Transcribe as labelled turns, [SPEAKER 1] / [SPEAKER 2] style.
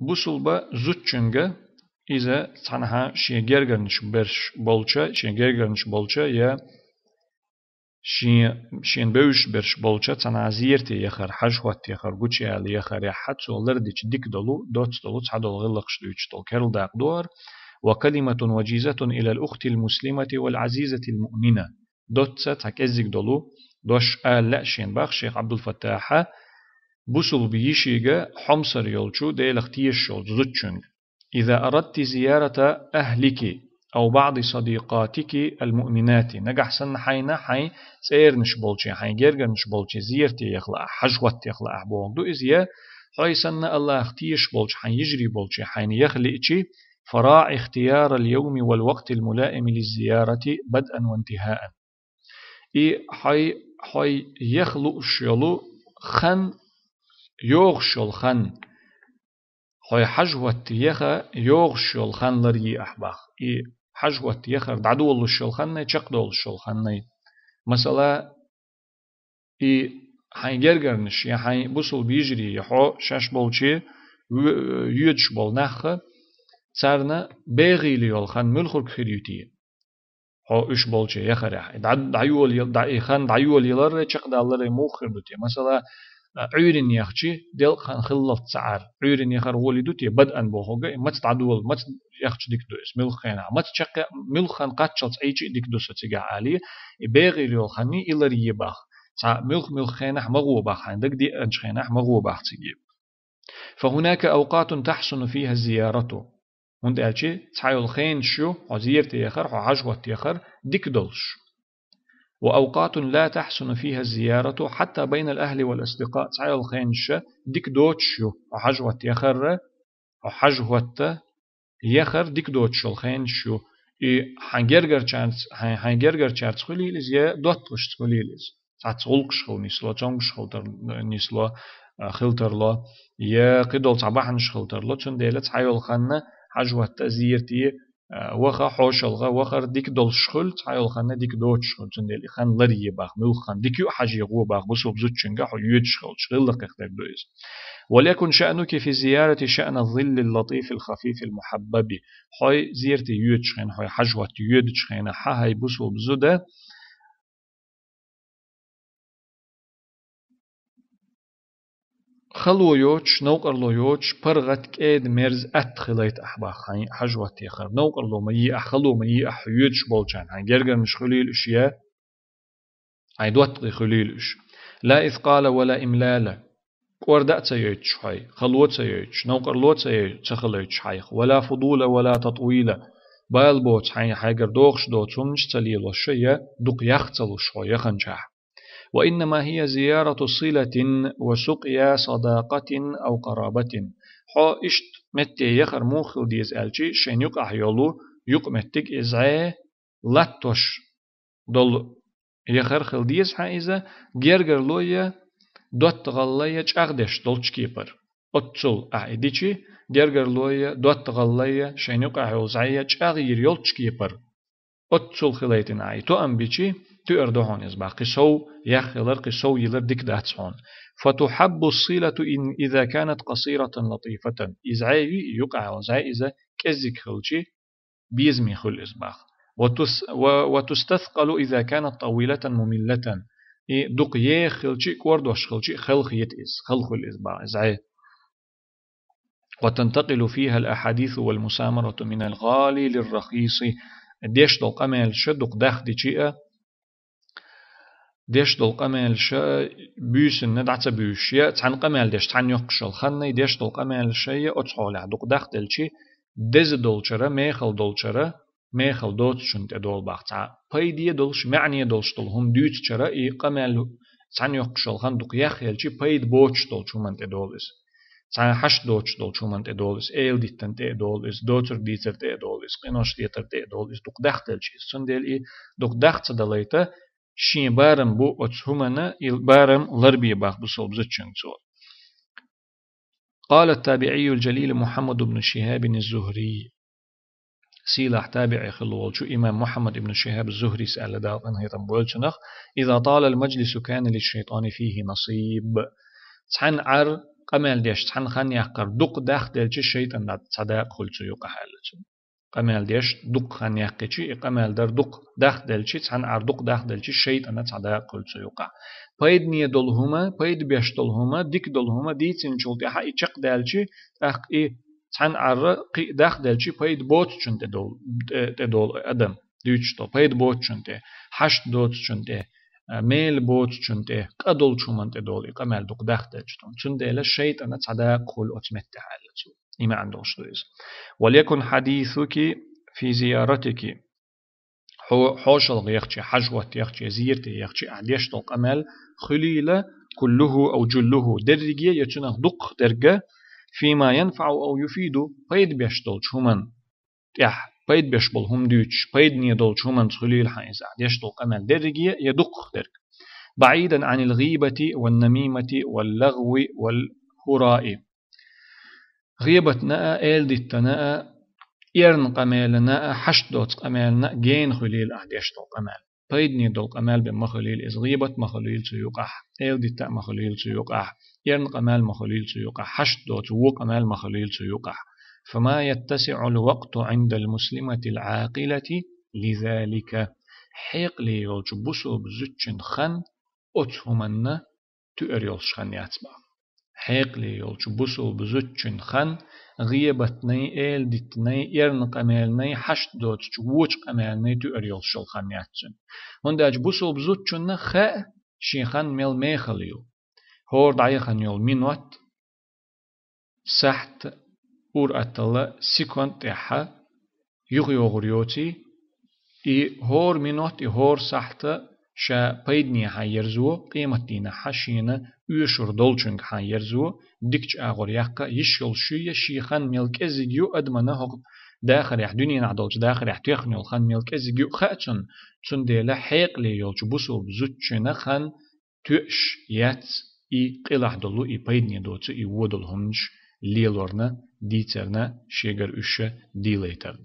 [SPEAKER 1] بوصل با زوتشنجا إذا تنها شيء جرجرنش برش بولشة شيء جرجرنش بولشة يا شين بوش برش بولشة تنازيرتي يخر حجوات يخر قوتشي على يخر يا حد سولر ديش ديك دلو دوت دلو تعدل غلقش دوش دل كرل داق دور وكلمة وجيزة إلى الأخت المسلمة والعزيزة المؤمنة دوت تكزيك دلو دوش لا شين باخ شيخ عبد الفتاح بوصل بيشيغا حمصر يولشو ديل اختيش يول زوتشنج إذا أردت زيارة أهلك أو بعض صديقاتك المؤمنات نجح سن حينا حي سير نشبولشي حي جرجر نشبولشي زيارتي يخلق حجوت يخلق أحبون دو إزيا حي سن الله اختيش بولش حي يجري بولشي حي يخلقشي فراع اختيار اليوم والوقت الملائم للزيارة بدءا وانتهاء حي يخلق شلو خن يوغشل خن خوي حجوت يخا يوغشل خن لري أحباخ حجوت يخر دعدو الله الشل خن چقدول الشل خن مثلا حين جرجرنش يا حين بوصل بيجري يحو شاش بولشي يودش بول نخ صارنا باغي ليول خن ملخر خريوتي هو إيش بولشي يخر دعيول يلر چقد الله موخر دوتي مثلا عيرن يخشي دل خان خلف سعر عيرن يخر ولدوتي بدءا بوهوغا ما تتعدول ما يخش ديك دوس ملخنا ما تشق ملخن قاتشلت ايجي ديك دوس تيجا عالي باغي ليول خني إلا ريباخ تا ملخنا مغو باخ عندك دي انشخنا مغو باخ تجيب فهناك أوقات تحسن فيها زيارته هند ألشي تحيل خين شو عزيرت يخر عجوت يخر ديك دولش وأوقات لا تحسن فيها الزيارة حتى بين الأهل والأصدقاء تحيل خين شو ديك دوتشو عجوت يخر عجوت يخر ديك دوتشو الخين شو حنجرجر چارت خليلز يا دوتش خليلز تعتقلقش خل نسلا تونش خلتر نسلا خلتر لا يا قدول صباحنش خلتر لا تون ديلت حيول خنا حجوة زيرتي وخا حوشلغا وخر ديك دول شخل حيول خنا ديك دوتش خل تون ديل خن لري باخ مل خن ديك يو حاجي غو باخ بسوب زوتشنغا حو يوتش خل شغل لك اختك دويز وليكن شأنك في زيارة شأن الظل اللطيف الخفيف المحبب حي زيرتي يوتش خن حي حجوة يوتش خن حاي بسوب زوده خلو يوتش نوقر لو يوتش برغت كيد مرز أتخليت أحباخ حجوة يخر نوقر لو مي أخلو مي أح يوتش بولشان هاي جرجر مش خليل أشياء هاي دوت خليل أش لا إثقال ولا إملال وردأت يوتش هاي خلوت يوتش نوقر لوت يوتش هاي ولا فضول ولا تطويل بايل بوت هاي حاجر دوغش دوت سمش تليل وشيء دق يختل شوي يخنجح وإنما هي زيارة صلة وسقيا صداقة أو قرابة حو إشت متى يخر موخل ديز ألشي شين يقع يولو يق متك إزعي لاتوش دول يخر خل ديز حائزة جيرجر لويا دوت غلايا چاقدش دول چكيبر أتصل أعيديشي جيرجر لويا دوت غلايا شين يقع يولزعيا چاقير يول چكيبر أتصل خليتن عي تو أم بيشي تؤردهون يزبع قصو يخلر قصو يلر ديك داتسون فتحب الصلة إن إذا كانت قصيرة لطيفة إزعي يقع وزعي إذا كزك خلشي بيزمي خل إزباخ وتستثقل إذا كانت طويلة مملة دق يخلشي كوردوش خلشي خلخ يتئز خلخ الإزباع إزعي وتنتقل فيها الأحاديث والمسامرة من الغالي للرخيص ديش دول قمال شدق داخ دي چيئة ديش دول قمال شا بيسن ندعت بيشيا تحن قمال ديش تحن يقشل خني ديش دول قمال شيء أتحول عدق داخ دلشي دز دولشرة ميخل دولشرة ميخل دوت شنت دول باختع بايدية دولش معني دولش دول هم دوت شرة إي قمال تحن يقشل خن دق يخيلشي بايد بوش دول شو من تدولس تحن حش دوتش دول شو من تدولس إيل ديتن تدولس دوتر ديتر تدولس قناش ديتر تدولس دق داخ دلشي سندل إي دق داخ تدليته شين بارم بو أتهمنا البارم لربي باخ بصوب زتشن صور قال التابعي الجليل محمد بن شهاب الزهري سيلاح تابعي خلوال شو إمام محمد بن شهاب الزهري سأل داو أن هيتم بولشنخ إذا طال المجلس كان للشيطان فيه نصيب تحن عر قمال ديش تحن خان يحقر دق داخ دلش الشيطان دا صداق خلصو يوقع حالتو قمال ديش دق خان يحقيشي قمال در دق داخ دلش تحن عر دق داخ دلش الشيطان دا صداق خلصو يوقع بايد نية دولهما بايد بيش دولهما ديك دولهما ديتين شولتي حا يشق دلش اخ اي تحن عر قي داخ دلش بايد بوت چون تدول ادم ديوش تو بايد بوت چون ته حشت دوت چون ته ميل بوت چونته قدول چومنت دول قمال دق دخت چتون چون دل الشيطان صدا قول اتمت حالته إما عندوش دوز وليكن حديثك في زيارتك حوش الغيخشي حجوة يخشي زيرت يخشي أعليش دق قمال خليل كله أو جله درجة يتنه دق درجة فيما ينفع أو يفيد بيد بيشتل چومن يح بيد بيشبل هم دوتش بيد نيدول شومن خليل حيز يشتل قمل درجية يدق درج بعيدا عن الغيبة والنميمة واللغو والهراء غيبتنا إل دتنا إرن قمالنا حشد دوت قمالنا جين خليل يشتل قمال بيد نيدول قمال بمخليل إز غيبة مخليل سيوقح إل دتا مخليل سيوقح إرن قمال مخليل سيوقح حشد دوت و قمال مخليل سيوقح فما يتسع الوقت عند المسلمة العاقلة لذلك حيق لي يلجبسو بزوجن خن أتهمنا تؤريلش خن يتبع حيق لي يلجبسو بزوجن خن غيبتني إل دتني إرن قمالني حشت دوت جوج قمالني تؤريلش خن يتبع هندا جبسو بزوجن خاء شيخن ميل ميخليو هور دعيخن يول منوت سحت اور اتلا سيكون تحا يغيوغريوتي اي هور منوت اي هور سحت شا بيدني حيرزو قيمتنا حشينا يشور دولچنگ حيرزو ديكش اغورياقا يشيل شوية شيخان ملك ازيجيو ادمنا هق داخل يح دنيا نعدولش داخل يح تيخنيول خان ملك ازيجيو خاتشن تون ديلا حيق لي يولچ بوسو بزوتشنا خان تؤش يات اي قلح دلو اي بيدني دوتو اي ودل همش ليلورنا ديترنا شيغر اشة ديليتر